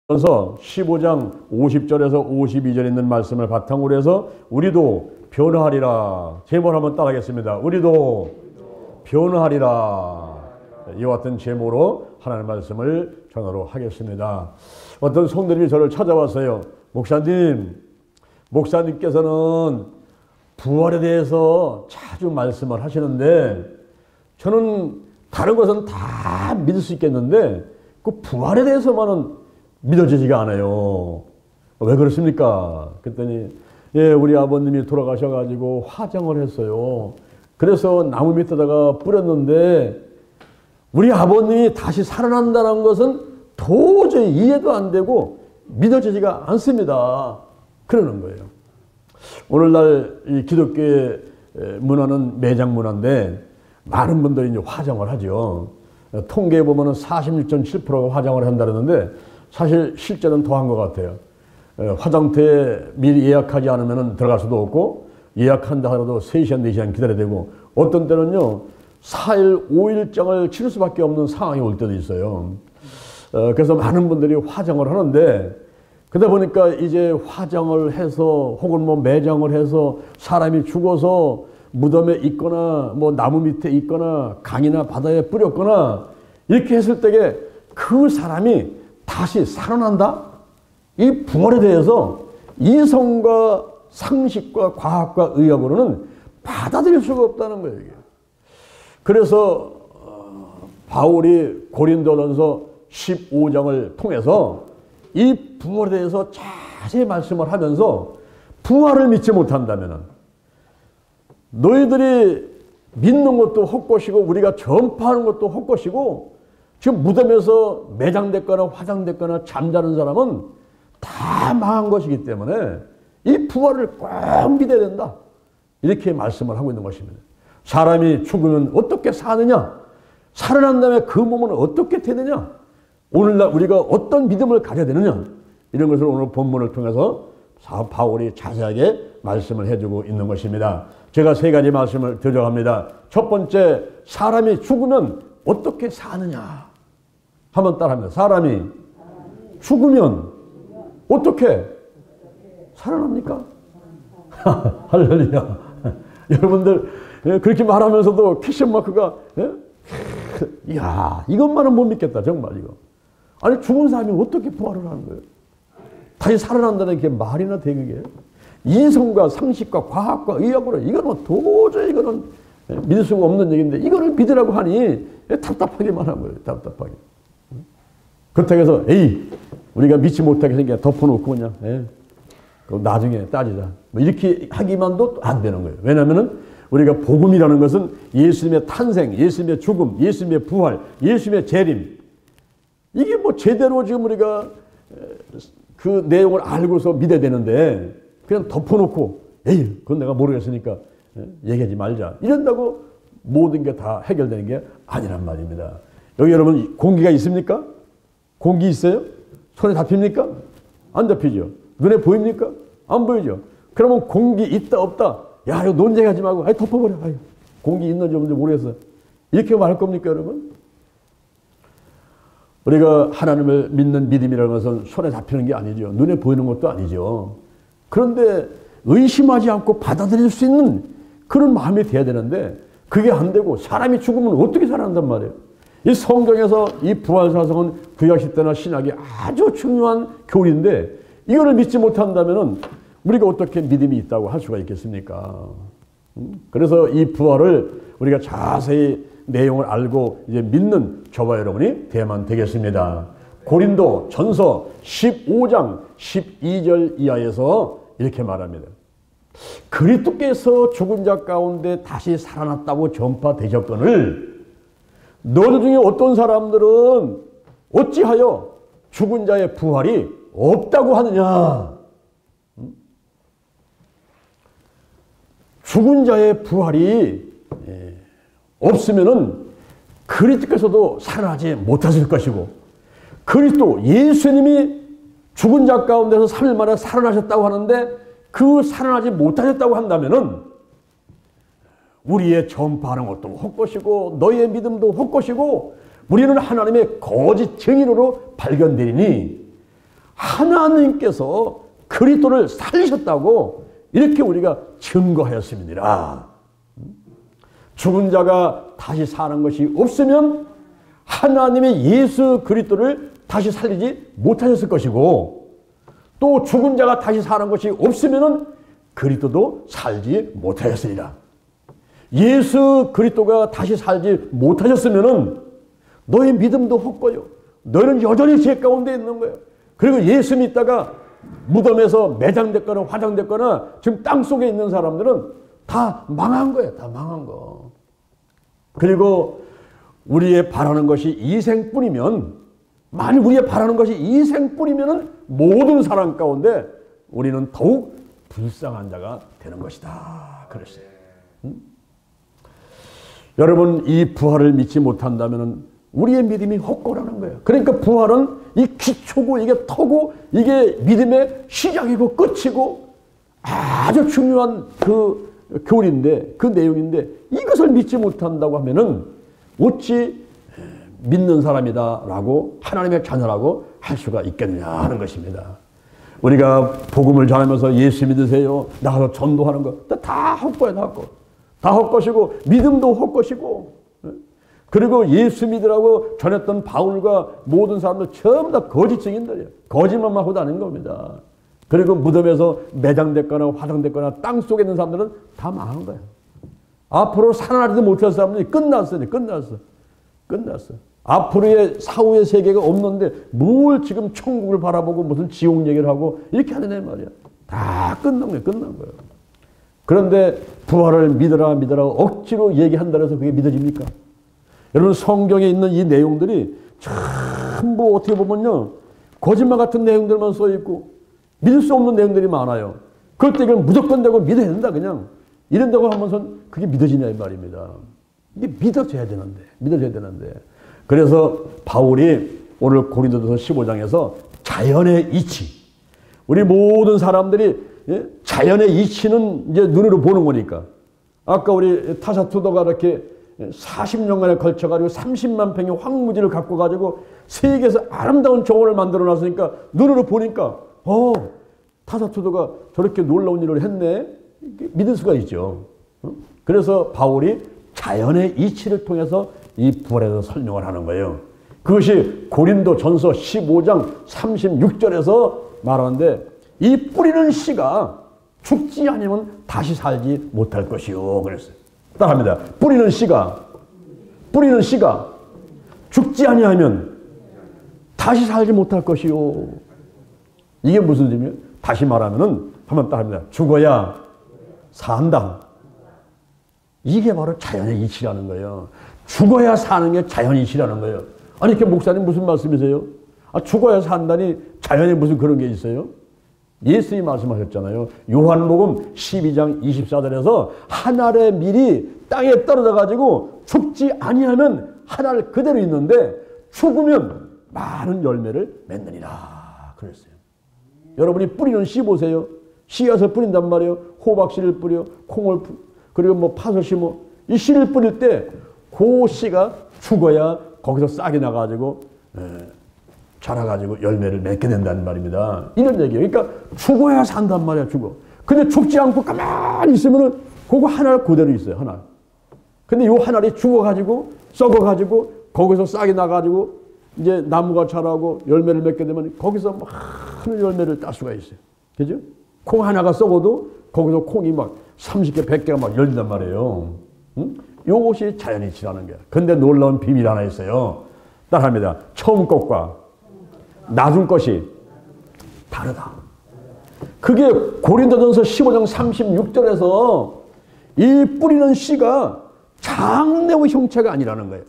그래서 15장 50절에서 52절에 있는 말씀을 바탕으로 해서 우리도 변화하리라. 제목을 한번 따라하겠습니다. 우리도 변화하리라. 이와 같은 제목으로 하나님의 말씀을 전하도록 하겠습니다. 어떤 성도님이 저를 찾아왔어요. 목사님께서는 부활에 대해서 자주 말씀을 하시는데 저는 다른 것은 다 믿을 수 있겠는데 그 부활에 대해서만은 믿어지지가 않아요. 왜 그렇습니까? 그랬더니 우리 아버님이 돌아가셔가지고 화장을 했어요. 그래서 나무 밑에다가 뿌렸는데 우리 아버님이 다시 살아난다는 것은 도저히 이해도 안 되고 믿어지지가 않습니다. 그러는 거예요. 오늘날 이 기독교의 문화는 매장 문화인데 많은 분들이 이제 화장을 하죠. 통계에 보면은 46.7%가 화장을 한다는데 사실 실제는 더한 것 같아요. 화장터에 미리 예약하지 않으면 들어갈 수도 없고 예약한다 하더라도 3시간, 4시간 기다려야 되고 어떤 때는요 4일, 5일장을 치를 수밖에 없는 상황이 올 때도 있어요. 그래서 많은 분들이 화장을 하는데 그러다 보니까 이제 화장을 해서 혹은 뭐 매장을 해서 사람이 죽어서 무덤에 있거나 뭐 나무 밑에 있거나 강이나 바다에 뿌렸거나 이렇게 했을 때에 그 사람이 다시 살아난다? 이 부활에 대해서 이성과 상식과 과학과 의학으로는 받아들일 수가 없다는 거예요. 이게. 그래서 바울이 고린도전서 15장을 통해서 이 부활에 대해서 자세히 말씀을 하면서 부활을 믿지 못한다면 너희들이 믿는 것도 헛것이고 우리가 전파하는 것도 헛것이고 지금 무덤에서 매장됐거나 화장됐거나 잠자는 사람은 다 망한 것이기 때문에 이 부활을 꼭 믿어야 된다. 이렇게 말씀을 하고 있는 것입니다. 사람이 죽으면 어떻게 사느냐? 살아난 다음에 그 몸은 어떻게 되느냐? 오늘날 우리가 어떤 믿음을 가져야 되느냐? 이런 것을 오늘 본문을 통해서 바울이 자세하게 말씀을 해주고 있는 것입니다. 제가 3가지 말씀을 드려갑니다. 첫 번째, 사람이 죽으면 어떻게 사느냐? 한번 따라합니다. 사람이 죽으면 어떻게 살아납니까? 할렐루야. 여러분들 그렇게 말하면서도 퀘션 마크가 이야 이것만은 못 믿겠다 정말 이거. 아니 죽은 사람이 어떻게 부활을 하는 거예요? 다시 살아난다는 게 말이나 돼 그게? 이성과 상식과 과학과 의학으로 이거는 도저히 이거는 믿을 수가 없는 얘기인데 이거를 믿으라고 하니 답답하기만 한 거예요. 답답하게. 그렇다고 해서 우리가 믿지 못하게 생겨 덮어놓고 그냥 그럼 나중에 따지자 뭐 이렇게 하기만도 안 되는 거예요. 왜냐하면 우리가 복음이라는 것은 예수님의 탄생, 예수님의 죽음, 예수님의 부활, 예수님의 재림 이게 뭐 제대로 지금 우리가 그 내용을 알고서 믿어야 되는데 그냥 덮어놓고 그건 내가 모르겠으니까 얘기하지 말자 이런다고 모든 게 다 해결되는 게 아니란 말입니다. 여기 여러분 공기가 있습니까? 공기 있어요? 손에 잡힙니까? 안 잡히죠. 눈에 보입니까? 안 보이죠. 그러면 공기 있다 없다 야 이거 논쟁하지 말고 덮어버려. 공기 있는지 없는지 모르겠어. 이렇게 말할 겁니까 여러분? 우리가 하나님을 믿는 믿음이라는 것은 손에 잡히는 게 아니죠. 눈에 보이는 것도 아니죠. 그런데 의심하지 않고 받아들일 수 있는 그런 마음이 돼야 되는데 그게 안 되고 사람이 죽으면 어떻게 살아난단 말이에요. 이 성경에서 이 부활사성은 구약시 때나 신약이 아주 중요한 교리인데 이거를 믿지 못한다면 우리가 어떻게 믿음이 있다고 할 수가 있겠습니까? 그래서 이 부활을 우리가 자세히 내용을 알고 이제 믿는 저와 여러분이 되야만 되겠습니다. 고린도 전서 15장 12절 이하에서 이렇게 말합니다. 그리스도께서 죽은 자 가운데 다시 살아났다고 전파되셨거늘 너희 중에 어떤 사람들은 어찌하여 죽은 자의 부활이 없다고 하느냐? 죽은 자의 부활이 없으면은 그리스도께서도 살아나지 못하실 것이고 그리스도 예수님이 죽은 자 가운데서 3일 만에 살아나셨다고 하는데 그 살아나지 못하셨다고 한다면은 우리의 전파하는 것도 헛것이고 너희의 믿음도 헛것이고 우리는 하나님의 거짓 증인으로 발견되리니 하나님께서 그리스도를 살리셨다고 이렇게 우리가 증거하였습니다. 죽은 자가 다시 사는 것이 없으면 하나님의 예수 그리스도를 다시 살리지 못하셨을 것이고, 또 죽은 자가 다시 사는 것이 없으면 그리스도도 살지 못하였으리라. 예수 그리스도가 다시 살지 못하셨으면 너의 믿음도 헛거요. 너는 여전히 죄 가운데 있는 거예요. 그리고 예수 믿다가 무덤에서 매장됐거나 화장됐거나 지금 땅속에 있는 사람들은 다 망한 거예요. 다 망한 거. 그리고 우리의 바라는 것이 이생뿐이면, 만일 우리의 바라는 것이 이생뿐이면 모든 사람 가운데 우리는 더욱 불쌍한 자가 되는 것이다. 그랬어요. 여러분, 이 부활을 믿지 못한다면 우리의 믿음이 헛거라는 거예요. 그러니까 부활은 이 기초고 이게 터고 이게 믿음의 시작이고 끝이고 아주 중요한 그 교리인데, 그 내용인데, 이것을 믿지 못한다고 하면은 어찌 믿는 사람이다라고 하나님의 자녀라고 할 수가 있겠느냐 하는 것입니다. 우리가 복음을 전하면서 예수 믿으세요, 나가서 전도하는 거 다 헛거야. 다 헛것이고 믿음도 헛것이고, 그리고 예수 믿으라고 전했던 바울과 모든 사람들 전부 다 거짓 증인들이에요. 거짓말만 하고 다니는 겁니다. 그리고 무덤에서 매장됐거나 화장됐거나 땅속에 있는 사람들은 다 망한 거예요. 앞으로 살아나지도 못할 사람들이 끝났어요. 끝났어. 앞으로의 사후의 세계가 없는데 뭘 지금 천국을 바라보고 무슨 지옥 얘기를 하고 이렇게 하느냐 말이야. 다 끝난 거예요. 그런데 부활을 믿어라 억지로 얘기한다 해서 그게 믿어집니까? 여러분, 성경에 있는 이 내용들이 전부 어떻게 보면요, 거짓말 같은 내용들만 써있고 믿을 수 없는 내용들이 많아요. 그럴 때 이걸 무조건 되고 믿어야 된다, 그냥 이런다고 하면서 그게 믿어지냐 이 말입니다. 이게 믿어져야 되는데. 그래서 바울이 오늘 고린도전서 15장에서 자연의 이치, 우리 모든 사람들이 자연의 이치는 이제 눈으로 보는 거니까, 아까 우리 타사 투더가 이렇게 40년간에 걸쳐가지고 30만 평의 황무지를 갖고 가지고 세계에서 아름다운 정원을 만들어 놨으니까 눈으로 보니까 타사 투더가 저렇게 놀라운 일을 했네, 믿을 수가 있죠. 그래서 바울이 자연의 이치를 통해서 이 부활에 대해서 설명을 하는 거예요. 그것이 고린도전서 15장 36절에서 말하는데, 이 뿌리는 씨가 죽지 않으면 다시 살지 못할 것이요 그랬어요. 따라합니다. 뿌리는 씨가 죽지 아니하면 다시 살지 못할 것이요. 이게 무슨 의미예요? 다시 말하면은 한번 따라합니다. 죽어야 산다. 이게 바로 자연의 이치라는 거예요. 죽어야 사는 게 자연의 이치라는 거예요. 아니, 이렇게 목사님 무슨 말씀이세요? 죽어야 산다니 자연에 무슨 그런 게 있어요? 예수님이 말씀하셨잖아요. 요한복음 12장 24절에서 한 알의 밀이 땅에 떨어져 가지고 죽지 아니하면 한 알 그대로 있는데 죽으면 많은 열매를 맺느니라 그랬어요. 여러분이 뿌리는 씨 보세요. 씨앗을 뿌린단 말이에요. 호박씨를 뿌려, 콩을 그리고 뭐 팥을 심어. 이 씨를 뿌릴 때 그 씨가 죽어야 거기서 싹이 나가지고 자라가지고 열매를 맺게 된다는 말입니다. 이런 얘기예요. 그러니까 죽어야 산단 말이야, 죽어. 근데 죽지 않고 가만히 있으면은 그거 한 알 그대로 있어요, 한 알. 근데 요 한 알이 죽어가지고 썩어가지고 거기서 싹이 나가지고 이제 나무가 자라고 열매를 맺게 되면 거기서 많은 열매를 딸 수가 있어요. 그죠? 콩 하나가 썩어도 거기서 콩이 막 30개, 100개가 막 열린단 말이에요. 응? 요것이 자연이치라는 거예요. 근데 놀라운 비밀 하나 있어요. 따라합니다. 처음 것과 나중 것이 다르다. 그게 고린도전서 15장 36절에서 이 뿌리는 씨가 장래의 형체가 아니라는 거예요.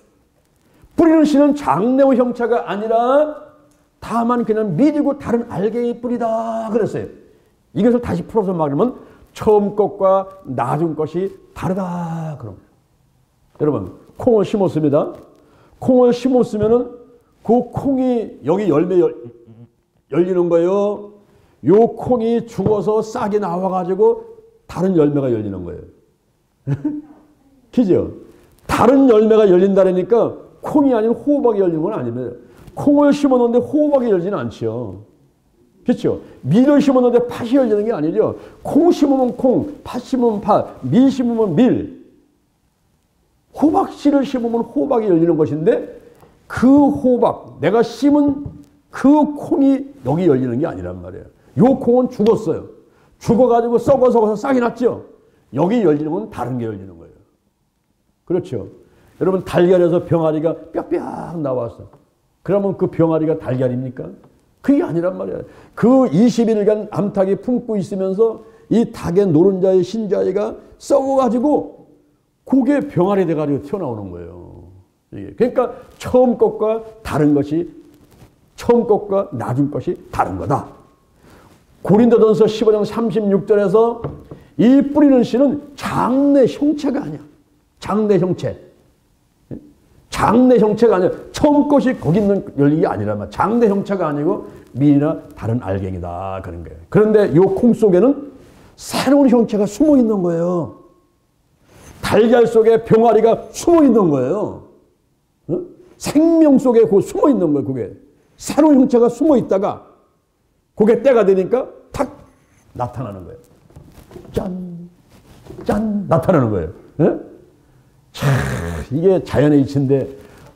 뿌리는 씨는 장래의 형체가 아니라 다만 그냥 미리고 다른 알갱이 뿌리다 그랬어요. 이것을 다시 풀어서 말하면 처음 것과 나중 것이 다르다 그런 거예요. 여러분, 콩을 심었습니다. 콩을 심었으면은 그 콩이 여기 열매 열리는 거예요. 요 콩이 죽어서 싹이 나와가지고 다른 열매가 열리는 거예요. 그죠? 다른 열매가 열린다니까 콩이 아닌 호박이 열리는 건 아닙니다. 콩을 심어놓는데 호박이 열지는 않지요. 그렇죠? 밀을 심었는데 팥이 열리는 게 아니죠. 콩 심으면 콩, 팥 심으면 팥, 밀 심으면 밀. 호박씨를 심으면 호박이 열리는 것인데 그 호박, 내가 심은 그 콩이 여기 열리는 게 아니란 말이에요. 요 콩은 죽었어요. 죽어가지고 썩어서 싹이 났죠. 여기 열리는 건 다른 게 열리는 거예요. 그렇죠? 여러분 달걀에서 병아리가 뼈뼈 나왔어. 그러면 그 병아리가 달걀입니까? 그게 아니란 말이에요. 그 20일간 암탉이 품고 있으면서 이 닭의 노른자의 신자위가 썩어가지고 그게 병아리 돼가지고 튀어나오는 거예요. 그러니까 처음 것과 다른 것이, 처음 것과 나중 것이 다른 거다. 고린도전서 15장 36절에서 이 뿌리는 씨는 장래 형체가 아니야. 장래 형체. 장래 형체가 아니라 처음 것이 거기 있는 열리기 아니란 말이야. 장래 형체가 아니고 밀이나 다른 알갱이다 그런 거예요. 그런데 이 콩 속에는 새로운 형체가 숨어 있는 거예요. 달걀 속에 병아리가 숨어 있는 거예요. 어? 생명 속에 그 숨어 있는 거예요. 그게 새로운 형체가 숨어 있다가 그게 때가 되니까 탁 나타나는 거예요. 짠, 짠 나타나는 거예요. 예? 참, 이게 자연의 이치인데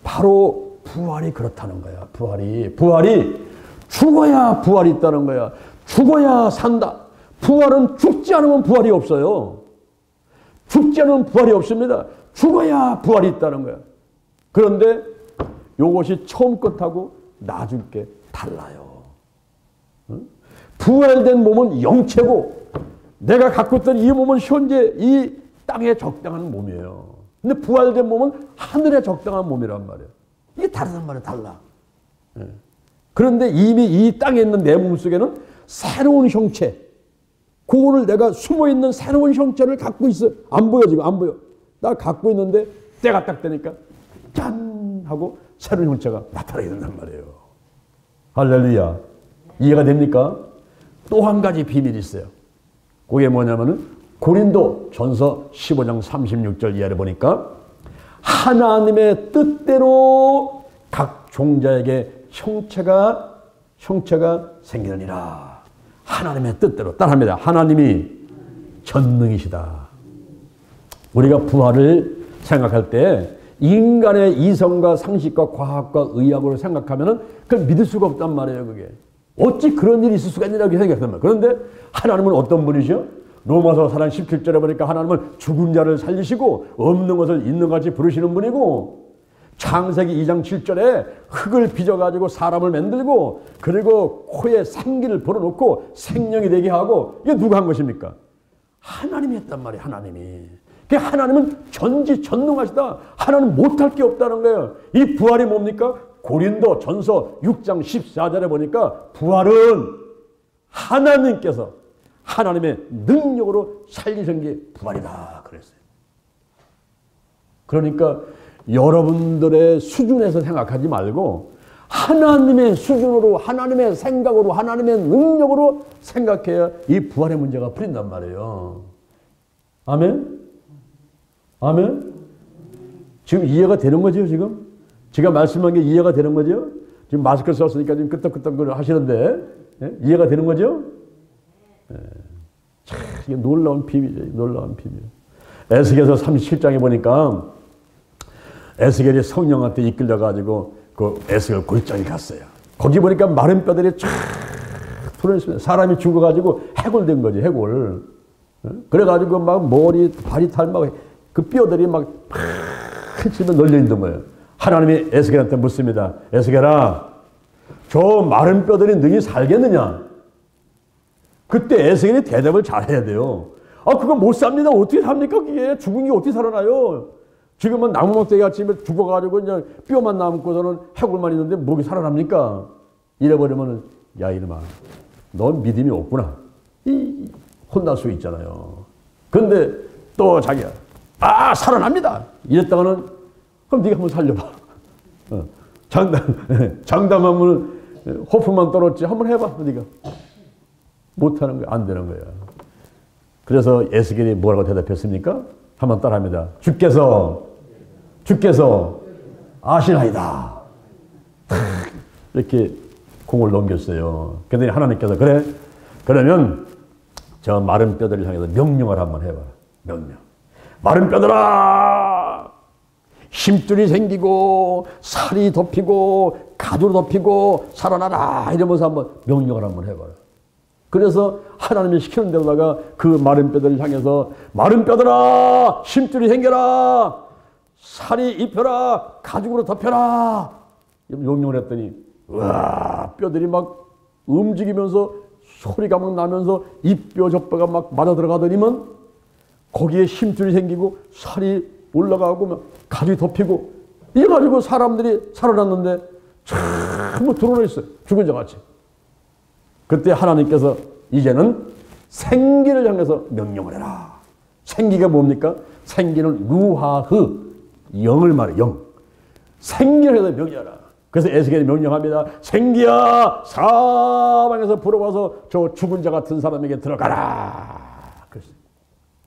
바로 부활이 그렇다는 거야. 부활이 죽어야 부활이 있다는 거야. 죽어야 산다. 부활은 죽지 않으면 부활이 없어요. 죽지 않으면 부활이 없습니다. 죽어야 부활이 있다는 거야. 그런데 이것이 처음 것하고 나중 게 달라요. 부활된 몸은 영체고 내가 갖고 있던 이 몸은 현재 이 땅에 적당한 몸이에요. 근데 부활된 몸은 하늘에 적당한 몸이란 말이에요. 이게 다르단 말이에요. 달라. 그런데 이미 이 땅에 있는 내 몸 속에는 새로운 형체, 그거를 내가 숨어있는 새로운 형체를 갖고 있어. 안 보여 지금 안 보여. 나 갖고 있는데 때가 딱 되니까 짠 하고 새로운 형체가 나타나게 된단 말이에요. 할렐루야. 이해가 됩니까? 또 한 가지 비밀이 있어요. 그게 뭐냐면은 고린도 전서 15장 36절 이하를 보니까 하나님의 뜻대로 각 종자에게 형체가 생기느니라. 하나님의 뜻대로 따라합니다. 하나님이 전능이시다. 우리가 부활을 생각할 때 인간의 이성과 상식과 과학과 의학으로 생각하면은 그걸 믿을 수가 없단 말이에요. 그게 어찌 그런 일이 있을 수가 있느냐고 생각했단 말이에요. 그런데 하나님은 어떤 분이시죠? 로마서 4장 17절에 보니까 하나님은 죽은 자를 살리시고 없는 것을 있는 같이 부르시는 분이고, 창세기 2장 7절에 흙을 빚어가지고 사람을 만들고 그리고 코에 생기를 불어넣고 생명이 되게 하고, 이게 누가 한 것입니까? 하나님이 했단 말이에요. 하나님은 전지전능하시다. 하나님은 못할 게 없다는 거예요. 이 부활이 뭡니까? 고린도 전서 6장 14절에 보니까 부활은 하나님께서 하나님의 능력으로 살리신 게 부활이다 그랬어요. 그러니까 여러분들의 수준에서 생각하지 말고 하나님의 수준으로, 하나님의 생각으로, 하나님의 능력으로 생각해야 이 부활의 문제가 풀린단 말이에요. 아멘? 아멘? 지금 이해가 되는 거죠, 지금? 제가 말씀한 게 이해가 되는 거죠? 지금 마스크 썼으니까 지금 끄떡끄떡 하시는데, 예? 이해가 되는 거죠? 예. 참, 이게 놀라운 비밀이에요. 놀라운 비밀. 에스겔서 37장에 보니까 에스겔이 성령한테 이끌려가지고 그 에스겔 골짜기 갔어요. 거기 보니까 마른 뼈들이 쫙 풀어있습니다. 사람이 죽어가지고 해골된 거지, 해골. 그래가지고 막 머리, 발이 탈 막 그 뼈들이 막 치면 널려있는 거예요. 하나님이 에스겔한테 묻습니다. 에스겔아, 저 마른 뼈들이 능히 살겠느냐? 그때 에스겔이 대답을 잘해야 돼요. 아, 그건 못 삽니다. 어떻게 삽니까? 그게 죽은 게 어떻게 살아나요? 지금은 나무 막대기 같이 죽어가지고 그냥 뼈만 남고서는 해골만 있는데 목이 살아납니까? 이래버리면 야 이놈아, 넌 믿음이 없구나. 혼날 수 있잖아요. 근데 또 자기가 살아납니다. 이랬다가는 그럼 네가 한번 살려봐. 장담하면 호프만 떨었지 한번 해봐. 네가 못하는 거야. 안 되는 거야. 그래서 에스겔이 뭐라고 대답했습니까? 한번 따라합니다. 주께서 아시나이다. 이렇게 공을 넘겼어요. 그랬더니 하나님께서 그래 그러면 저 마른 뼈들을 향해서 명령을 한번 해봐라. 명령. 마른 뼈들아 힘줄이 생기고 살이 덮이고 가죽으로 덮이고 살아나라 이러면서 한번 명령을 한번 해봐라. 그래서 하나님이 시키는 데로다가 그 마른 뼈들을 향해서 마른 뼈들아 힘줄이 생겨라 살이 입혀라 가죽으로 덮여라 명령을 했더니 와 뼈들이 막 움직이면서 소리가 막 나면서 입뼈 젖뼈가 막 맞아 들어가더니만 거기에 힘줄이 생기고 살이 올라가고 막 가죽이 덮이고 이래가지고 사람들이 살아났는데 전부 드러나 있어요. 죽은 자같이. 그때 하나님께서 이제는 생기를 향해서 명령을 해라. 생기가 뭡니까? 생기는 루하흐 영을 말해 영. 생기를 해서 명령하라. 그래서 에스겔이 명령합니다. 생기야 사방에서 불어와서 저 죽은 자 같은 사람에게 들어가라.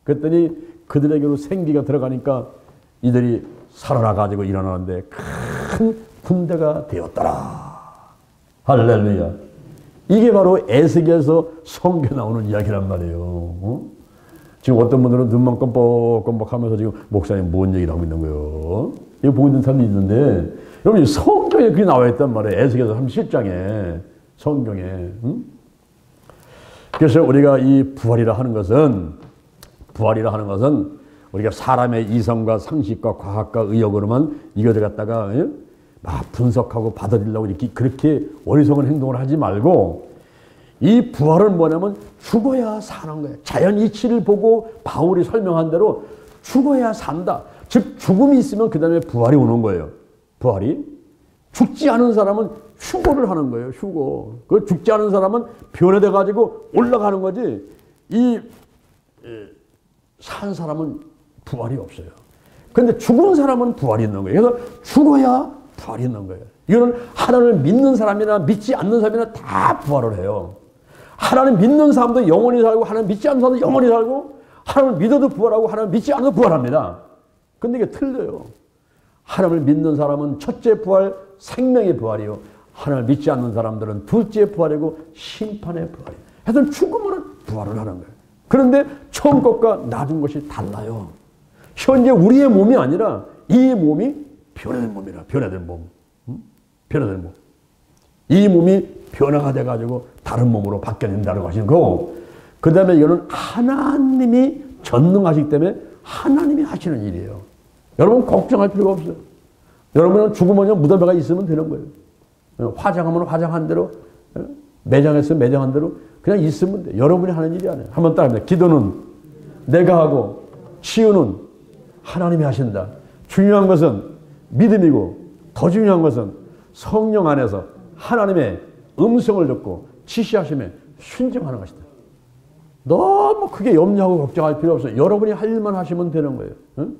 그랬더니 그들에게로 생기가 들어가니까 이들이 살아나가지고 일어나는데 큰 군대가 되었더라. 할렐루야. 이게 바로 에스겔에서 성경에 나오는 이야기란 말이에요. 어? 지금 어떤 분들은 눈만 껌뻑껌뻑 하면서 지금 목사님 뭔 얘기를 하고 있는 거예요. 이거 보고 있는 사람도 있는데 여러분 성경에 그게 나와 있단 말이에요. 에스겔서 37장에 성경에. 응? 그래서 우리가 이 부활이라 하는 것은 우리가 사람의 이성과 상식과 과학과 의욕으로만 이것을 갖다가 막 분석하고 받아들이려고 이렇게 그렇게 어리석은 행동을 하지 말고 이 부활은 뭐냐면 죽어야 사는 거예요. 자연 이치를 보고 바울이 설명한 대로 죽어야 산다. 즉 죽음이 있으면 그 다음에 부활이 오는 거예요. 부활이. 죽지 않은 사람은 휴고를 하는 거예요. 휴고. 그 죽지 않은 사람은 변화돼 가지고 올라가는 거지. 산 사람은 부활이 없어요. 그런데 죽은 사람은 부활이 있는 거예요. 그래서 죽어야 부활이 있는 거예요. 이거는 하나님을 믿는 사람이나 믿지 않는 사람이나 다 부활을 해요. 하나님 믿는 사람도 영원히 살고 하나님 믿지 않는 사람도 영원히 살고 하나님을 믿어도 부활하고 하나님을 믿지 않아도 부활합니다. 근데 이게 틀려요. 하나님을 믿는 사람은 첫째 부활, 생명의 부활이요. 하나님을 믿지 않는 사람들은 둘째 부활이고 심판의 부활이에요. 하여튼 죽으면 부활을 하는 거예요. 그런데 처음 것과 낮은 것이 달라요. 현재 우리의 몸이 아니라 이 몸이 변화된 몸이라. 변화된 몸. 변화된 몸. 이 몸이 변화가 돼가지고 다른 몸으로 바뀌어낸다는 것인 거고 그 다음에 이거는 하나님이 전능하시기 때문에 하나님이 하시는 일이에요. 여러분 걱정할 필요가 없어요. 여러분은 죽으면 무덤에가 있으면 되는 거예요. 화장하면 화장한 대로 매장했으면 매장한 대로 그냥 있으면 돼. 여러분이 하는 일이 아니에요. 한번 따라합니다. 기도는 내가 하고 치유는 하나님이 하신다. 중요한 것은 믿음이고 더 중요한 것은 성령 안에서 하나님의 음성을 듣고 지시하심에 순종하는 것이다. 너무 크게 염려하고 걱정할 필요 없어요. 여러분이 할 일만 하시면 되는 거예요. 응?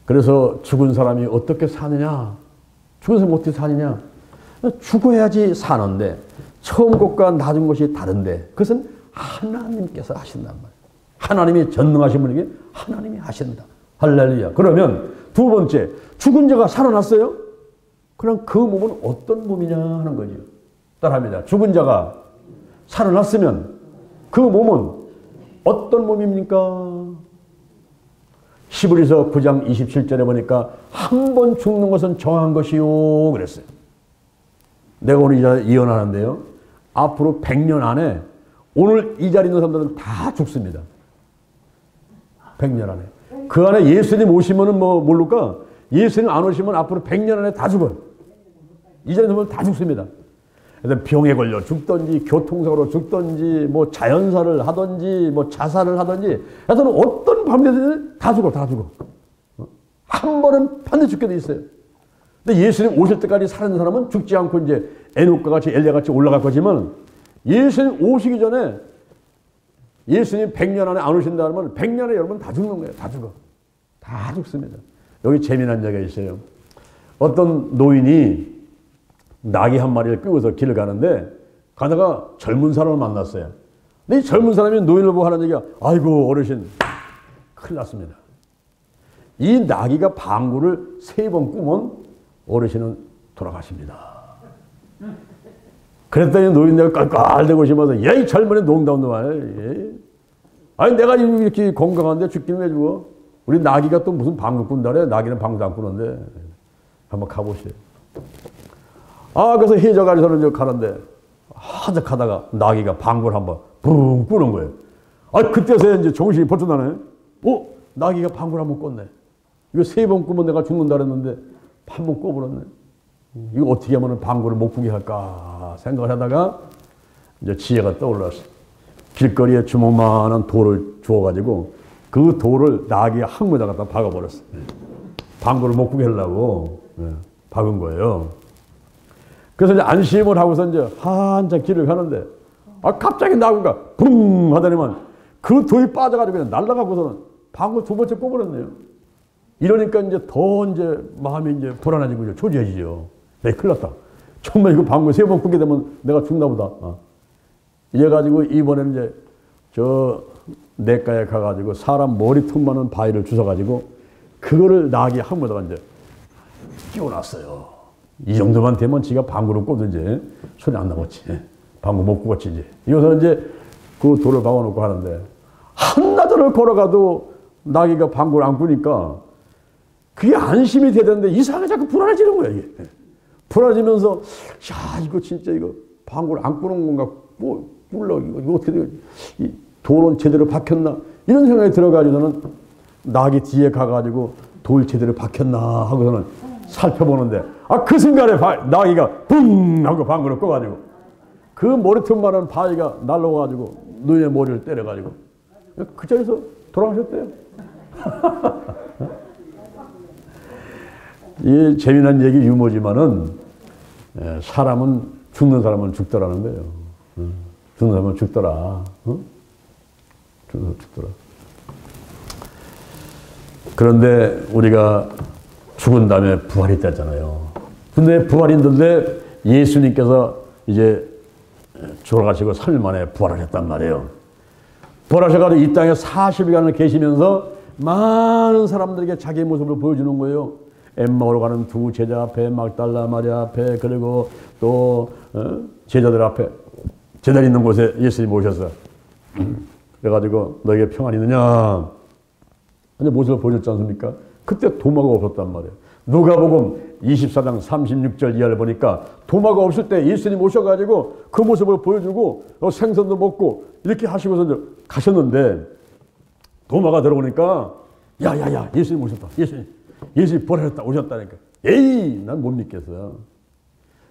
그래서 죽은 사람이 어떻게 사느냐? 죽은 사람이 어떻게 사느냐? 죽어야지 사는데 처음 것과 낮은 것이 다른데 그것은 하나님께서 하신단 말이에요. 하나님이 전능하신 분에게 하나님이 하신다. 할렐루야. 그러면 두 번째 죽은 자가 살아났어요? 그럼 그 몸은 어떤 몸이냐 하는 거죠. 따라합니다. 죽은 자가 살아났으면 그 몸은 어떤 몸입니까? 히브리서 9장 27절에 보니까 한 번 죽는 것은 정한 것이요 그랬어요. 내가 오늘 이 자리에 예언하는데요. 앞으로 100년 안에 오늘 이 자리에 있는 사람들은 다 죽습니다. 100년 안에. 그 안에 예수님 오시면은 뭐 모를까? 예수님 안 오시면 앞으로 100년 안에 다 죽어요. 이 자리에 있는 사람은 다 죽습니다. 그래서 병에 걸려 죽든지 교통사고로 죽든지 뭐 자연사를 하든지 뭐 자살을 하든지 하여튼 어떤 방법이든 다 죽어. 한 번은 반드시 죽게 돼 있어요. 근데 예수님 오실 때까지 사는 사람은 죽지 않고 이제 에녹과 같이 엘리야 같이 올라갈 거지만 예수님 오시기 전에 예수님 100년 안에 안 오신다면 100년에 여러분 다 죽는 거예요. 다 죽어. 다 죽습니다. 여기 재미난 얘기가 있어요. 어떤 노인이 나귀 한 마리를 끌고서 길을 가는데 가다가 젊은 사람을 만났어요. 근데 이 젊은 사람이 노인을 보고 하는 얘기가 아이고 어르신 큰일 났습니다. 이 나귀가 방구를 3번 꾸면 어르신은 돌아가십니다. 그랬더니 노인네가 깔깔대고 싶어서 야, 이 젊은이 농담 놈아. 아니 내가 이렇게 건강한데 죽기는 왜 죽어? 우리 나귀가 또 무슨 방구 꾼다래? 나귀는 방구도 안 꾸는데. 한번 가보세요. 그래서 해저가리서는 저 가는데 한적 하다가 나귀가 방구를 한번 붕 꾸는 거예요. 그때서야 이제 정신이 벌쩍 나네. 나귀가 방구를 한번 꿨네. 이거 3번 꾸면 내가 죽는다 그랬는데 한 번 꿔버렸네. 이거 어떻게 하면 방구를 못 꾸게 할까 생각을 하다가 이제 지혜가 떠올랐어. 길거리에 주먹만한 돌을 주워가지고 그 돌을 나귀의 항문에다 갖다 박아버렸어. 방구를 못 꾸게 하려고 박은 거예요. 그래서 이제 안심을 하고서 이제 한참 길을 가는데 갑자기 나귀가 붕 하더니만 그 돌이 빠져가지고 그냥 날아가고서는 방구 2번째 꿔버렸네요. 이러니까 이제 더 이제 마음이 이제 불안해지고 이제 초조해지죠. 내 큰일 났다. 정말 이거 방구 3번 꾸게 되면 내가 죽나 보다. 이래가지고 이번에는 이제 저 내과에 가가지고 사람 머리통만한 바위를 주워가지고 그거를 나귀 항문에다가 이제 끼워놨어요. 이 정도만 되면 지가 방구를 꽂든지 소리 안 나겠지. 방구 못 꽂지 이제. 이어서 이제 그 돌을 박아놓고 하는데 한나절을 걸어가도 나귀가 방구를 안 꾸니까 그게 안심이 되는데 이상하게 자꾸 불안해지는 거야 이게. 불안해지면서 야 이거 진짜 이거 방구를 안 꾸는 건가? 꿀러 이거 어떻게 돼? 이 돌은 제대로 박혔나? 이런 생각이 들어가지고는 나귀 뒤에 가가지고 돌 제대로 박혔나 하고서는 살펴보는데 그 순간에 나귀가 붕 하고 방구를 꺼가지고 그 머리통만한 바위가 날라와가지고 누이의 머리를 때려가지고 그 자리에서 돌아가셨대요. 이 재미난 얘기 유머지만은 사람은 죽는 사람은 죽더라는 거예요. 죽는 사람은 죽더라. 죽더라. 그런데 우리가 죽은 다음에 부활이 됐잖아요. 근데 부활인데 예수님께서 이제 돌아가시고 3일 만에 부활을 했단 말이에요. 부활하셔가지고 이 땅에 40일간을 계시면서 많은 사람들에게 자기의 모습을 보여주는 거예요. 엠마오로 가는 2 제자 앞에, 막달라 마리아 앞에, 그리고 또 제자들 앞에, 제자리 있는 곳에 예수님이 오셨어요. 그래가지고 너에게 평안이 있느냐? 근데 모습을 보여줬지 않습니까? 그때 도마가 없었단 말이에요. 누가복음 24장 36절 이하를 보니까 도마가 없을 때 예수님 오셔가지고 그 모습을 보여주고 생선도 먹고 이렇게 하시고서 가셨는데 도마가 들어오니까 야야야 예수님 오셨다. 예수님 부활했다 오셨다니까. 에이 난 못 믿겠어.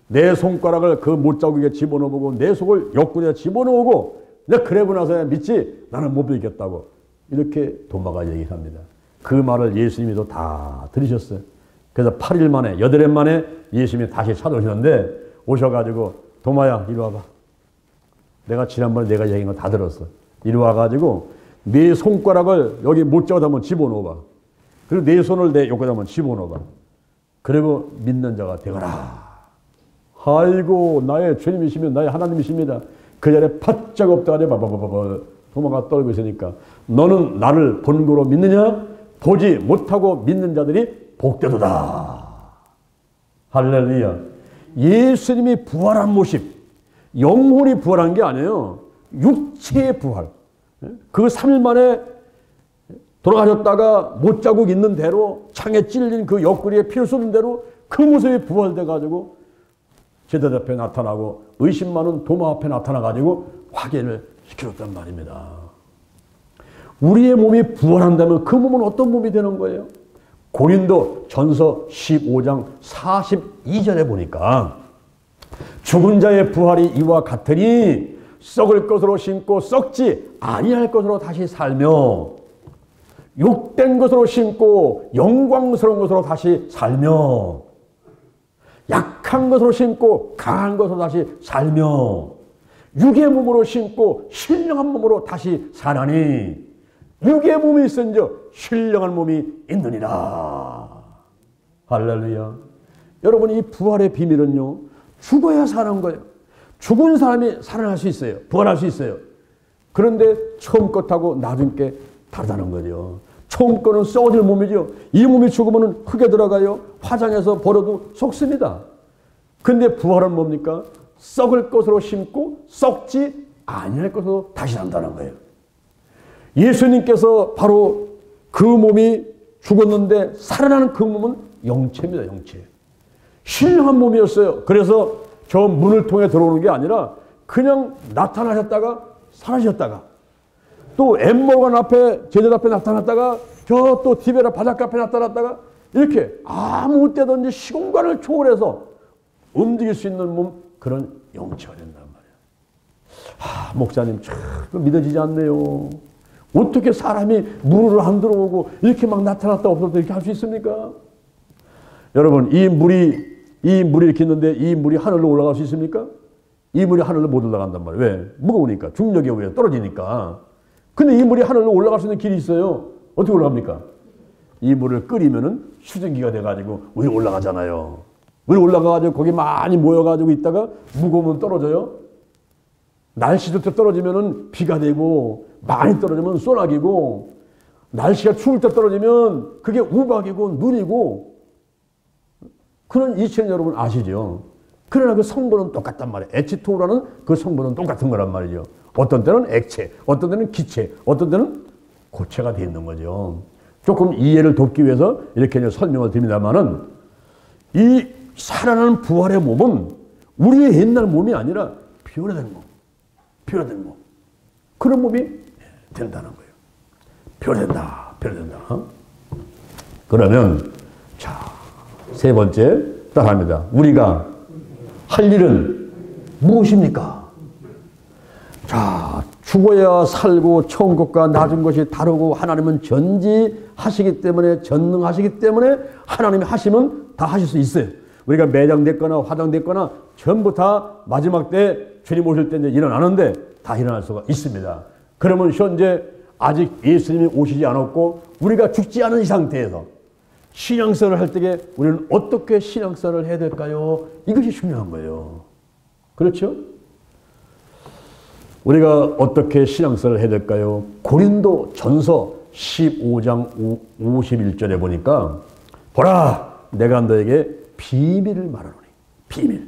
내 손가락을 그 못자국에 집어넣어보고 내 속을 옆구리에 집어넣고 내가 그래고 나서야 믿지 나는 못 믿겠다고 이렇게 도마가 얘기합니다. 그 말을 예수님이도 다 들으셨어요. 그래서 8일 만에 8일 만에 예수님이 다시 찾아오시는데 오셔가지고 도마야 이리 와봐. 내가 지난번에 내가 얘기한 거 다 들었어. 이리 와가지고 네 손가락을 여기 못자국에 한번 집어넣어봐. 그리고 내 손을 내 옆구리에 한번 집어넣어봐. 그리고 믿는 자가 되거라. 아이고 나의 주님이시면 나의 하나님이십니다. 그 자리에 바짝 엎드려 바바바바바 도마가 떨고 있으니까 너는 나를 본고로 믿느냐? 보지 못하고 믿는 자들이 복되도다. 할렐루야. 예수님이 부활한 모습, 영혼이 부활한 게 아니에요. 육체의 부활. 그 3일 만에 돌아가셨다가 못자국 있는 대로 창에 찔린 그 옆구리에 피를 쏟은 대로 그 모습이 부활돼가지고 제자 앞에 나타나고 의심 많은 도마 앞에 나타나가지고 확인을 시켜줬단 말입니다. 우리의 몸이 부활한다면 그 몸은 어떤 몸이 되는 거예요? 고린도 전서 15장 42절에 보니까 죽은 자의 부활이 이와 같으니 썩을 것으로 심고 썩지 아니할 것으로 다시 살며 욕된 것으로 심고 영광스러운 것으로 다시 살며 약한 것으로 심고 강한 것으로 다시 살며 육의 몸으로 심고 신령한 몸으로 다시 사나니 육의 몸이 있은즉 신령한 몸이 있느니라. 할렐루야. 여러분 이 부활의 비밀은요 죽어야 사는 거예요. 죽은 사람이 살아날 수 있어요. 부활할 수 있어요. 그런데 처음 것하고 나중 게 다르다는 거죠. 처음 거는 썩어질 몸이죠. 이 몸이 죽으면 흙에 들어가요. 화장해서 버려도 속습니다. 근데 부활은 뭡니까? 썩을 것으로 심고 썩지 아니할 것으로 다시 산다는 거예요. 예수님께서 바로 그 몸이 죽었는데 살아나는 그 몸은 영체입니다. 영체. 신령한 몸이었어요. 그래서 저 문을 통해 들어오는 게 아니라 그냥 나타나셨다가 사라졌다가 또 엠모간 앞에 제자 앞에 나타났다가 저 또 디베라 바닷가 앞에 나타났다가 이렇게 아무 때든지 시공간을 초월해서 움직일 수 있는 몸, 그런 영체가 된단 말이에요. 목사님 참 믿어지지 않네요. 어떻게 사람이 문으로 안 들어오고 이렇게 막 나타났다 없었다 이렇게 할 수 있습니까? 여러분, 이 물이 이렇게 있는데 이 물이 하늘로 올라갈 수 있습니까? 이 물이 하늘로 못 올라간단 말이에요. 왜? 무거우니까. 중력에 의해 떨어지니까. 근데 이 물이 하늘로 올라갈 수 있는 길이 있어요. 어떻게 올라갑니까? 이 물을 끓이면은 수증기가 돼가지고 위로 올라가잖아요. 위로 올라가가지고 거기 많이 모여가지고 있다가 무거우면 떨어져요. 날씨도 떨어지면은 비가 되고 많이 떨어지면 소나기고 날씨가 추울 때 떨어지면 그게 우박이고 눈이고 그런 이치는 여러분 아시죠? 그러나 그 성분은 똑같단 말이에요. H2O라는 그 성분은 똑같은 거란 말이죠. 어떤 때는 액체, 어떤 때는 기체, 어떤 때는 고체가 되어 있는 거죠. 조금 이해를 돕기 위해서 이렇게 설명을 드립니다만은 이 살아나는 부활의 몸은 우리의 옛날 몸이 아니라 변화된 몸, 변화된 몸. 그런 몸이 된다는 거예요. 변화된다, 변화된다. 그러면 자, 세 번째 따라합니다. 우리가 할 일은 무엇입니까? 자, 죽어야 살고 천국과 낮은 것이 다르고 하나님은 전지하시기 때문에 전능하시기 때문에 하나님이 하시면 다 하실 수 있어요. 우리가 매장됐거나 화장됐거나 전부 다 마지막 때 주님 오실 때 이제 일어나는데 다 일어날 수가 있습니다. 그러면 현재 아직 예수님이 오시지 않았고 우리가 죽지 않은 이 상태에서 신앙생활을 할 때에 우리는 어떻게 신앙생활을 해야 될까요? 이것이 중요한 거예요. 그렇죠? 우리가 어떻게 신앙생활을 해야 될까요? 고린도 전서 15장 51절에 보니까 보라 내가 너에게 비밀을 말하노니 비밀.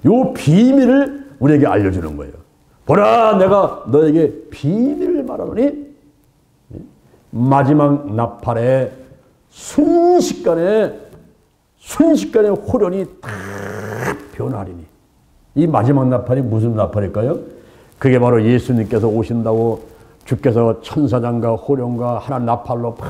요 비밀을 우리에게 알려주는 거예요. 보라 내가 너에게 비밀을 말하노니 마지막 나팔에 순식간에 호련이 다 변하리니. 이 마지막 나팔이 무슨 나팔일까요? 그게 바로 예수님께서 오신다고 주께서 천사장과 호련과 하나 나팔로 팍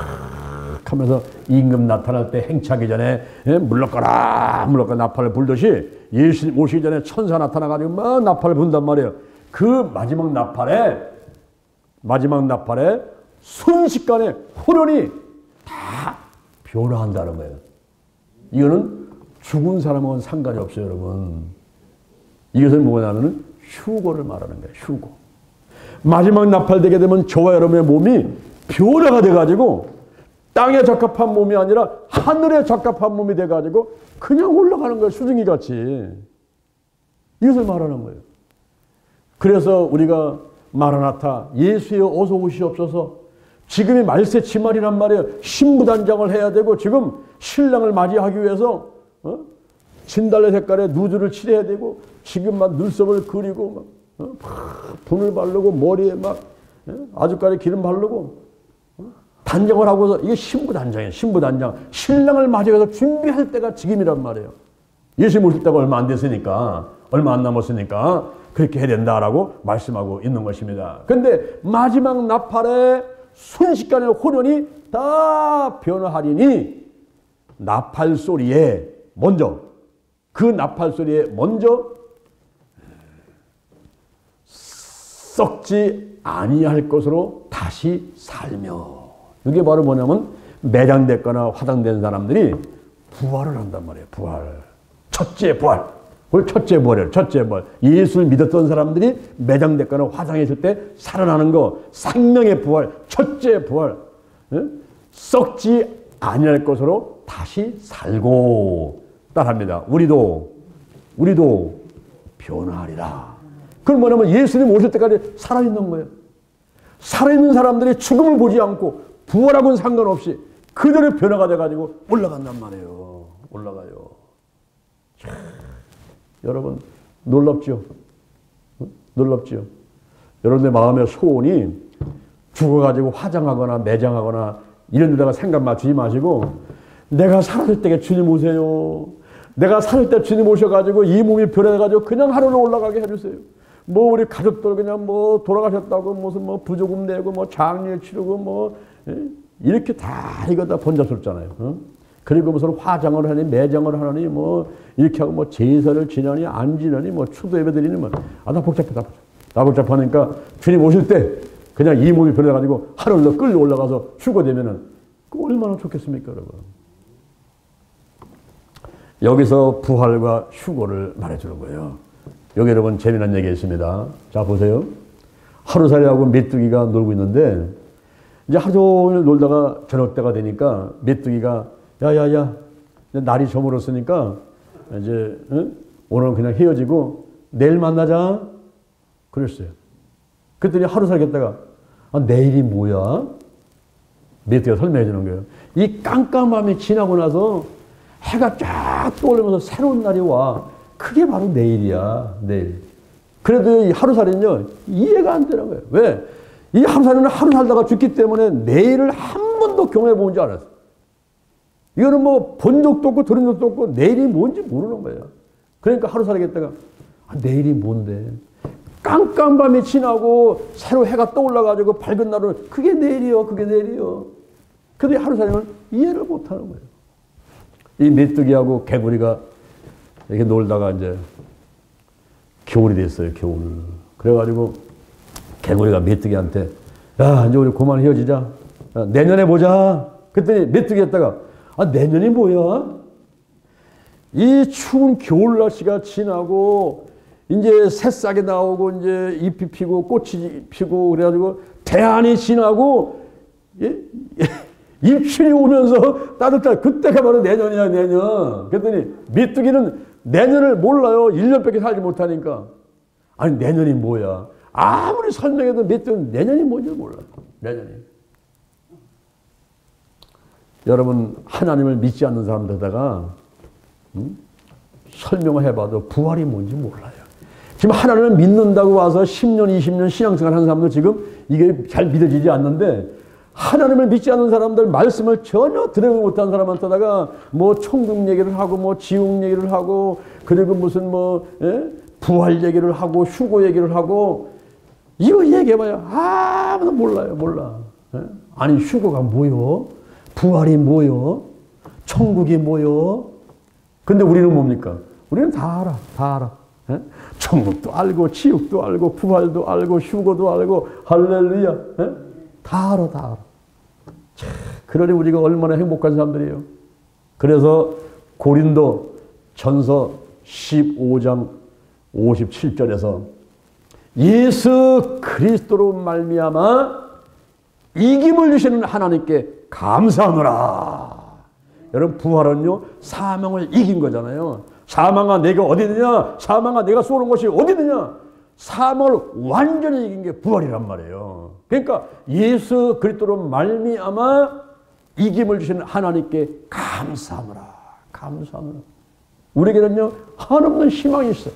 하면서 임금 나타날 때 행차하기 전에 물러가라 나팔을 불듯이 예수님 오시기 전에 천사 나타나가지고 막 나팔을 분단 말이에요. 그 마지막 나팔에 순식간에 호련이 다 변화한다는 거예요. 이거는 죽은 사람하고는 상관이 없어요, 여러분. 이것은 뭐냐면 휴거를 말하는 거예요. 휴거. 마지막 나팔되게 되면 저와 여러분의 몸이 변화가 돼가지고 땅에 적합한 몸이 아니라 하늘에 적합한 몸이 돼가지고 그냥 올라가는 거예요. 수증기 같이. 이것을 말하는 거예요. 그래서 우리가 마라나타 예수여 어서 오시옵소서. 지금이 말세치말이란 말이에요. 신부단장을 해야 되고 지금 신랑을 맞이하기 위해서 진달래 색깔의 누드를 칠해야 되고 지금 막 눈썹을 그리고 막 분을 바르고 머리에 막 아주까지 기름 바르고 단장을 하고서 이게 신부단장이에요. 신부단장. 신랑을 맞이해서 준비할 때가 지금이란 말이에요. 예수 모실 때가 얼마 안 됐으니까 얼마 안 남았으니까 그렇게 해야 된다라고 말씀하고 있는 것입니다. 근데 마지막 나팔에 순식간에 호련이 다 변화하리니 나팔 소리에 먼저 썩지 아니할 것으로 다시 살며. 이게 바로 뭐냐면 매장됐거나 화장된 사람들이 부활을 한단 말이에요. 부활. 첫째 부활. 그걸 첫째 부활이에요. 첫째 부활. 예수를 믿었던 사람들이 매장됐거나 화장했을 때 살아나는 거. 생명의 부활. 첫째 부활. 썩지 아니할 것으로 다시 살고. 따라합니다. 우리도 변화하리라. 그건 뭐냐면 예수님 오실 때까지 살아있는 거예요. 살아있는 사람들이 죽음을 보지 않고 부활하고는 상관없이 그대로 변화가 돼가지고 올라간단 말이에요. 올라가요. 여러분 놀랍죠? 놀랍죠? 여러분의 마음의 소원이 죽어가지고 화장하거나 매장하거나 이런 데다가 생각 맞추지 마시고 내가 살았을 때 주님 오세요. 내가 살 때 주님 오셔가지고 이 몸이 변해가지고 그냥 하늘로 올라가게 해주세요. 뭐 우리 가족들 그냥 뭐 돌아가셨다고 무슨 뭐 부조금 내고 뭐 장례 치르고 뭐 이렇게 다 이거 다 번잡스럽잖아요. 그리고 무슨 화장을 하니 매장을 하니 뭐 이렇게 하고 뭐 제사를 지내니 안 지내니 뭐 추도 예배 드리니 뭐 다 복잡하다. 다 복잡하니까 주님 오실 때 그냥 이 몸이 변해가지고 하늘로 끌려 올라가서 휴거되면은 그 얼마나 좋겠습니까, 여러분? 여기서 부활과 휴거를 말해주는 거예요. 여기 여러분 재미난 얘기 있습니다. 자, 보세요. 하루살이하고 메뚜기가 놀고 있는데 이제 하루 종일 놀다가 저녁 때가 되니까 메뚜기가 야야야 날이 저물었으니까 이제 오늘은 그냥 헤어지고 내일 만나자 그랬어요. 그랬더니 하루 살겠다가 내일이 뭐야? 메뚜기가 설명해 주는 거예요. 이 깜깜함이 지나고 나서 해가 쫙 떠오르면서 새로운 날이 와. 그게 바로 내일이야. 내일. 그래도 이 하루살이는요 이해가 안 되는 거예요. 왜? 이 하루살이는 하루 살다가 죽기 때문에 내일을 한 번도 경험해 본 줄 알았어요. 이거는 뭐 본 적도 없고 들은 적도 없고 내일이 뭔지 모르는 거예요. 그러니까 하루 살겠다가 내일이 뭔데? 깜깜밤이 지나고 새로 해가 떠올라가지고 밝은 날은 그게 내일이요. 그게 내일이요. 근데 하루 살이는 이해를 못하는 거예요. 이 메뚜기하고 개구리가 이렇게 놀다가 이제 겨울이 됐어요. 겨울. 그래가지고 개구리가 메뚜기한테 야 이제 우리 그만 헤어지자. 내년에 보자. 그랬더니 메뚜기였다가 내년이 뭐야? 이 추운 겨울 날씨가 지나고 이제 새싹이 나오고 이제 잎이 피고 꽃이 피고 그래가지고 대안이 지나고 입춘이 오면서 따뜻한 그때가 바로 내년이야 내년. 그랬더니 메뚜기는 내년을 몰라요. 1년밖에 살지 못하니까. 아니 내년이 뭐야. 아무리 설명해도 메뚜기는 내년이 뭔지 몰라요. 내년이. 여러분 하나님을 믿지 않는 사람들다가 설명을 해봐도 부활이 뭔지 몰라요. 지금 하나님을 믿는다고 와서 10년 20년 신앙생활 하는 사람들 지금 이게 잘 믿어지지 않는데 하나님을 믿지 않는 사람들 말씀을 전혀 들어보지 못한 사람한테다가 뭐 천국 얘기를 하고 뭐 지옥 얘기를 하고 그리고 무슨 뭐 부활 얘기를 하고 휴고 얘기를 하고 이거 얘기해봐요. 아무도 몰라요. 몰라. 아니 휴고가 뭐요? 부활이 뭐요? 천국이 뭐요? 근데 우리는 뭡니까? 우리는 다 알아. 다 알아. 천국도 알고 지옥도 알고 부활도 알고 휴고도 알고 할렐루야. 다 알아. 다 알아. 그러니 우리가 얼마나 행복한 사람들이에요. 그래서 고린도 전서 15장 57절에서 예수 그리스도로 말미암아 이김을 주시는 하나님께 감사하노라. 여러분 부활은요 사망을 이긴 거잖아요. 사망아 내가 어디 있느냐? 사망아 내가 쏘는 것이 어디 있느냐? 사망을 완전히 이긴 게 부활이란 말이에요. 그러니까 예수 그리스도로 말미암아 이김을 주시는 하나님께 감사하노라. 감사하노라. 우리에게는요 한없는 희망이 있어요.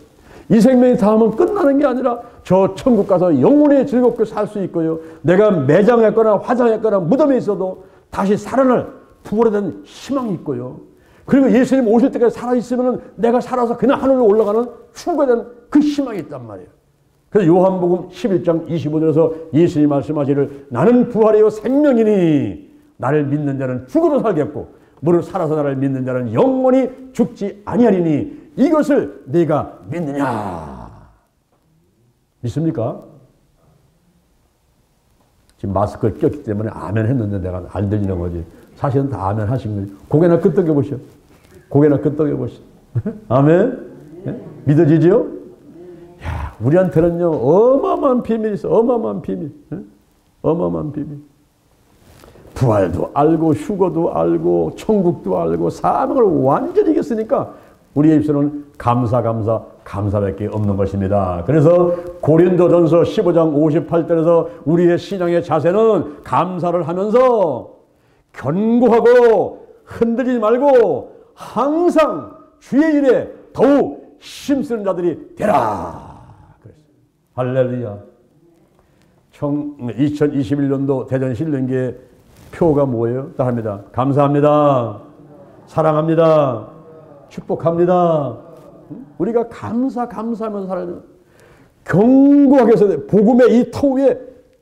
이 생명이 다음은 끝나는 게 아니라 저 천국 가서 영원히 즐겁게 살 수 있고요. 내가 매장했거나 화장했거나 무덤에 있어도 다시 살아날 부활에 대한 희망이 있고요. 그리고 예수님 오실 때까지 살아있으면 내가 살아서 그냥 하늘로 올라가는 휴거에 대한 그 희망이 있단 말이에요. 그래서 요한복음 11장 25절에서 예수님이 말씀하시기를 나는 부활이요 생명이니 나를 믿는 자는 죽어도 살겠고 무릇 살아서 나를 믿는 자는 영원히 죽지 아니하리니 이것을 네가 믿느냐? 믿습니까? 지금 마스크를 꼈기 때문에 아멘 했는데 내가 안 들리는 거지. 사실은 다 아멘 하신 거지. 고개나 끄덕여 보시오. 고개나 끄덕여 보시오. 아멘? 네? 믿어지죠? 야, 우리한테는요, 어마어마한 비밀이 있어. 어마어마한 비밀. 네? 어마어마한 비밀. 부활도 알고, 휴거도 알고, 천국도 알고, 사망을 완전히 이겼으니까 우리의 입술은 감사밖에 없는 것입니다. 그래서 고린도전서 15장 58절에서 우리의 신앙의 자세는 감사를 하면서 견고하고 흔들리지 말고 항상 주의 일에 더욱 힘쓰는 자들이 되라. 그랬어요. 할렐루야. 2021년도 대전신령기의 표가 뭐예요? 딱 합니다. 감사합니다. 사랑합니다. 축복합니다. 우리가 감사하면서 살아야 돼요. 견고하게 서야 돼요. 복음의 이 터 위에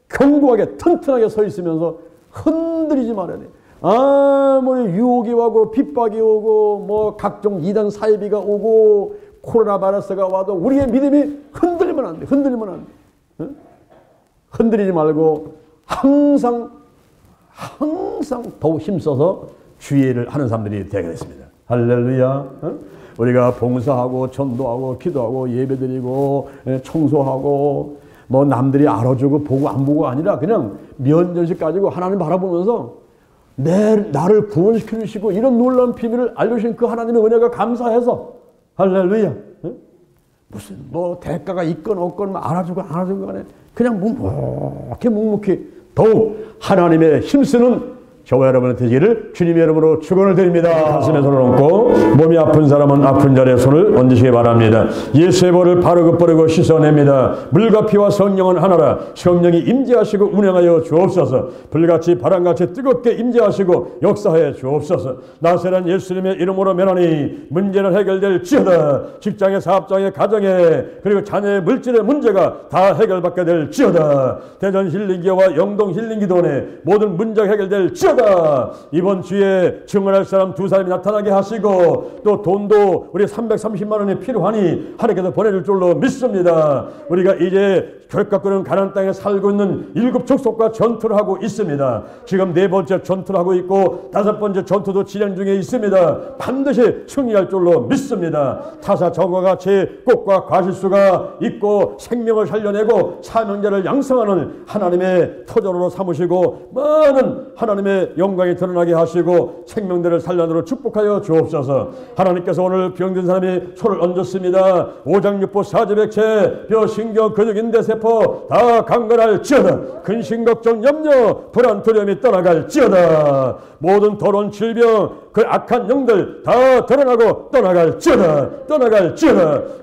견고하게 튼튼하게 서 있으면서 흔들리지 말아야 돼요. 아무리 유혹이 오고 핍박이 오고 뭐 각종 이단 사이비가 오고 코로나 바이러스가 와도 우리의 믿음이 흔들리면 안 돼. 흔들리면 안 돼. 응? 흔들리지 말고 항상 더욱 힘써서 주의를 하는 사람들이 되게 됐습니다. 할렐루야. 응? 우리가 봉사하고 전도하고 기도하고 예배드리고 청소하고 뭐 남들이 알아주고 보고 안 보고가 아니라 그냥 면전식 가지고 하나님 바라보면서 나를 구원시켜 주시고 이런 놀라운 비밀을 알려주신 그 하나님의 은혜가 감사해서 할렐루야. 응? 무슨 뭐 대가가 있건 없건 알아주고 안 알아주고 간에 그냥 묵묵히 더욱 하나님의 힘쓰는 저와 여러분의 되기를 주님의 이름으로 축원을 드립니다. 가슴에 손을 얹고 몸이 아픈 사람은 아픈 자리에 손을 얹으시기 바랍니다. 예수의 벌을 바르고 뿌리고 씻어냅니다. 물과 피와 성령은 하나라. 성령이 임재하시고 운행하여 주옵소서. 불같이 바람같이 뜨겁게 임재하시고 역사하여 주옵소서. 나세란 예수님의 이름으로 면하니 문제는 해결될지어다. 직장의 사업장의 가정의 그리고 자녀의 물질의 문제가 다 해결받게 될지어다. 대전 힐링기와 영동 힐링기도원의 모든 문제가 해결될지어다. 이번 주에 증언할 사람 2사람이 나타나게 하시고 또 돈도 우리 330만 원이 필요하니 하나님께서 보내줄 줄로 믿습니다. 우리가 이제 교육학교는 가나안 땅에 살고 있는 7 족속과 전투를 하고 있습니다. 지금 4번째 전투를 하고 있고 5번째 전투도 진행 중에 있습니다. 반드시 승리할 줄로 믿습니다. 타사 정과 같이 꽃과 과실수가 있고 생명을 살려내고 사명자를 양성하는 하나님의 터전으로 삼으시고 많은 하나님의 영광이 드러나게 하시고 생명들을 살려내도록 축복하여 주옵소서. 하나님께서 오늘 병든 사람이 손을 얹었습니다. 5장 6보 4제백체 뼈 신경 근육 인대세포 다 강건할지어다. 근심 걱정 염려 불안 두려움이 떠나갈지어다. 모든 더러운 질병 그 악한 영들 다 드러나고 떠나갈지어다.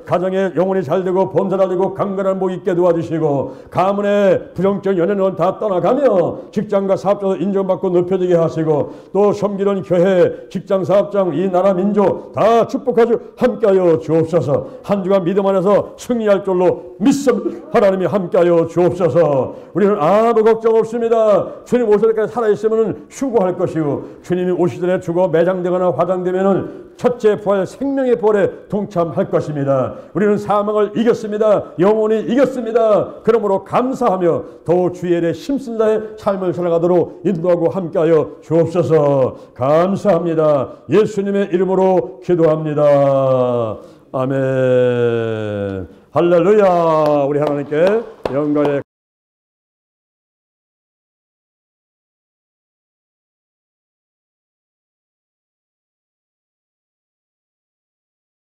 가정에 영혼이 잘되고 범사 잘되고 강건한 복 있게 도와주시고 가문의 부정적 연애는 다 떠나가며 직장과 사업장에서 인정받고 높여지게 하시고 또 섬기는 교회 직장 사업장 이 나라 민족 다 축복하시고 함께하여 주옵소서. 한 주간 믿음 안에서 승리할 줄로 믿습니다. 하나님이 함께하여 주옵소서. 우리는 아무 걱정 없습니다. 주님 오실 때까지 살아있으면 휴고할 것이고 주님이 오시 전에 죽어 매장되거나 화장되면은 첫째 부활 생명의 부활에 동참할 것입니다. 우리는 사망을 이겼습니다. 영원히 이겼습니다. 그러므로 감사하며 더욱 주의 일에 힘쓴 자의 삶을 살아가도록 인도하고 함께하여 주옵소서. 감사합니다. 예수님의 이름으로 기도합니다. 아멘. 할렐루야. 우리 하나님께 영광의